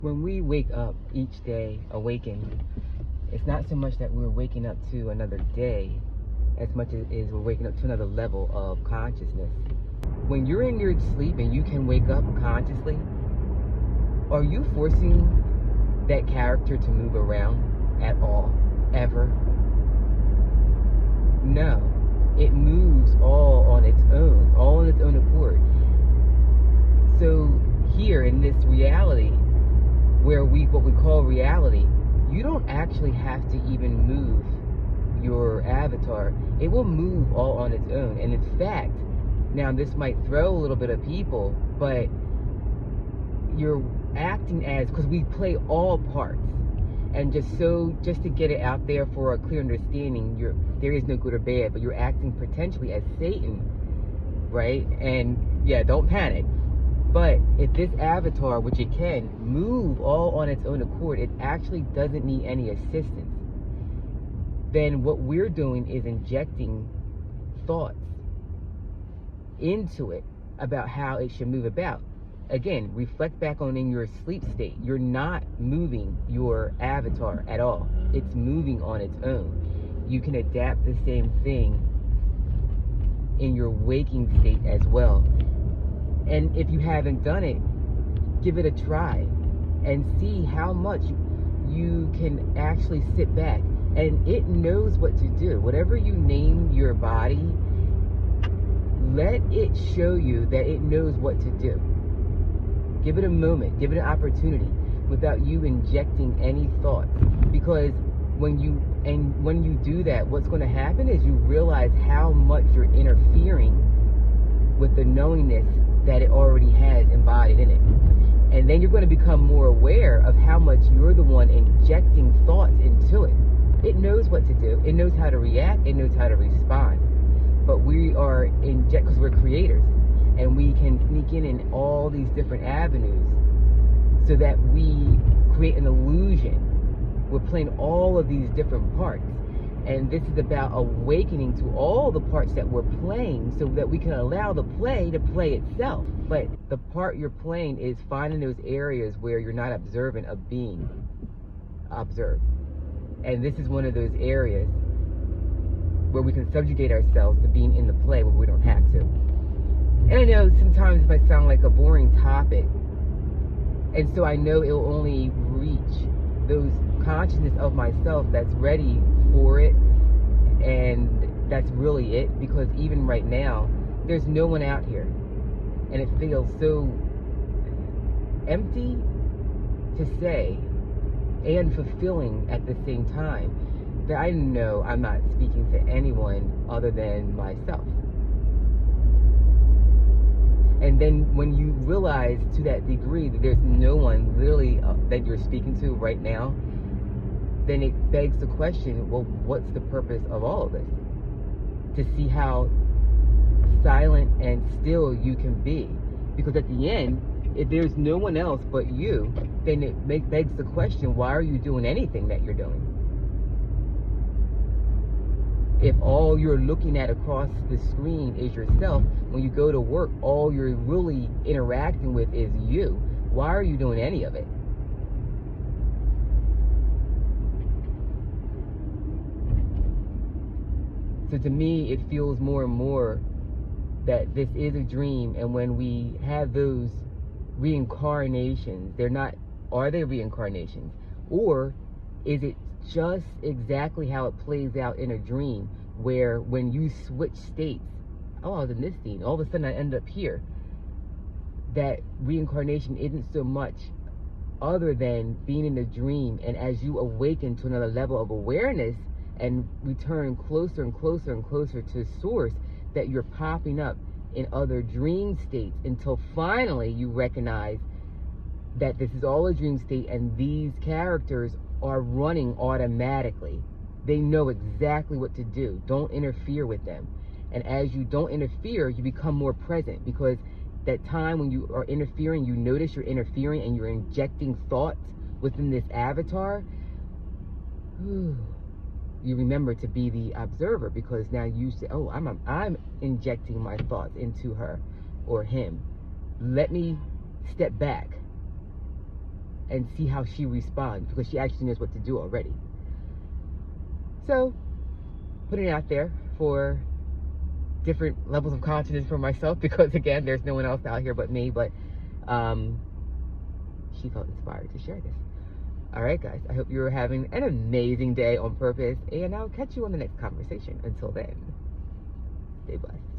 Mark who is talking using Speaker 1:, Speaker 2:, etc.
Speaker 1: When we wake up each day, awaken, it's not so much that we're waking up to another day as much as we're waking up to another level of consciousness. When you're in your sleep and you can wake up consciously, are you forcing that character to move around at all, ever? No. It moves all on its own accord. So here in this reality, where what we call reality, you don't actually have to even move your avatar. It will move all on its own. And in fact, now this might throw a little bit of people, but you're acting as, because we play all parts. And just to get it out there for a clear understanding, there is no good or bad, but you're acting potentially as Satan, right? And yeah, don't panic. But if this avatar, which it can move all on its own accord, it actually doesn't need any assistance, then what we're doing is injecting thoughts into it about how it should move about. Again, reflect back on in your sleep state. You're not moving your avatar at all. It's moving on its own. You can adapt the same thing in your waking state as well. And if you haven't done it, give it a try and see how much you can actually sit back. And it knows what to do. Whatever you name your body, let it show you that it knows what to do. Give it a moment, give it an opportunity without you injecting any thoughts. Because when you do that, what's going to happen is you realize how much you're interfering with the knowingness that it already has embodied in it. And then you're going to become more aware of how much you're the one injecting thoughts into it. It knows what to do. It knows how to react. It knows how to respond. But we are because we're creators, and we can sneak in all these different avenues so that we create an illusion. We're playing all of these different parts. And this is about awakening to all the parts that we're playing so that we can allow the play to play itself. But the part you're playing is finding those areas where you're not observant of being observed. And this is one of those areas where we can subjugate ourselves to being in the play where we don't have to. And I know sometimes it might sound like a boring topic. And so I know it will only reach those consciousness of myself that's ready for it, and that's really it. Because even right now, there's no one out here, and it feels so empty to say and fulfilling at the same time that I know I'm not speaking to anyone other than myself. And then when you realize to that degree that there's no one literally that you're speaking to right now, then it begs the question, well, what's the purpose of all of this? To see how silent and still you can be. Because at the end, if there's no one else but you, then it begs the question, why are you doing anything that you're doing? If all you're looking at across the screen is yourself, when you go to work, all you're really interacting with is you. Why are you doing any of it? So to me, it feels more and more that this is a dream, and when we have those reincarnations, are they reincarnations? Or is it just exactly how it plays out in a dream, where when you switch states, oh, I was in this scene, all of a sudden I end up here. That reincarnation isn't so much other than being in a dream, and as you awaken to another level of awareness and return closer and closer and closer to source, that you're popping up in other dream states until finally you recognize that this is all a dream state, and these characters are running automatically. They know exactly what to do. Don't interfere with them. And as you don't interfere, you become more present, because that time when you are interfering, you notice you're interfering and you're injecting thoughts within this avatar. You remember to be the observer, because now you say, oh, I'm injecting my thoughts into her or him. Let me step back and see how she responds, because she actually knows what to do already. So, putting it out there for different levels of consciousness for myself, because again, there's no one else out here but me, but she felt inspired to share this. All right, guys, I hope you're having an amazing day on purpose, and I'll catch you on the next conversation. Until then, stay blessed.